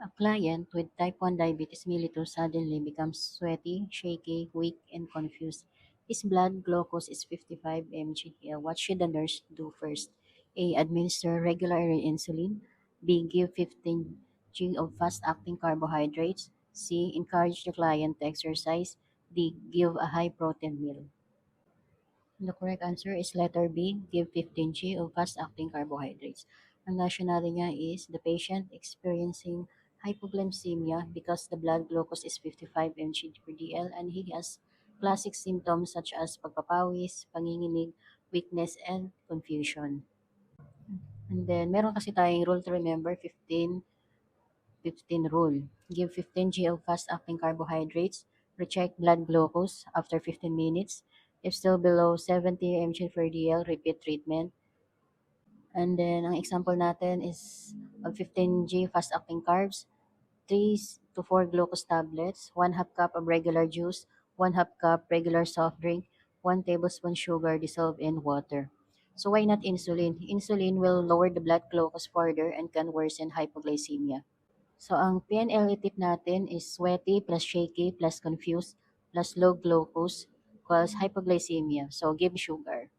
A client with type 1 diabetes mellitus suddenly becomes sweaty, shaky, weak, and confused. His blood glucose is 55 mg. What should the nurse do first? A. Administer regular insulin. B. Give 15 g of fast-acting carbohydrates. C. Encourage the client to exercise. D. Give a high-protein meal. The correct answer is letter B, give 15 g of fast-acting carbohydrates. Ang nationality niya is the patient experiencing hypoglycemia because the blood glucose is 55 mg per dl and he has classic symptoms such as pagpapawis, panginginig, weakness, and confusion. And then, meron kasi tayong rule to remember, 15 rule. Give 15 g of fast-acting carbohydrates. Recheck blood glucose after 15 minutes. If still below 70 mg per dl, repeat treatment. And then, ang example natin is of 15 g fast-acting carbs, 3 to 4 glucose tablets, 1 half cup of regular juice, 1 half cup regular soft drink, 1 tablespoon sugar dissolved in water. So why not insulin? Insulin will lower the blood glucose further and can worsen hypoglycemia. So, ang PNLA tip natin is sweaty plus shaky plus confused plus low glucose equals hypoglycemia. So, give sugar.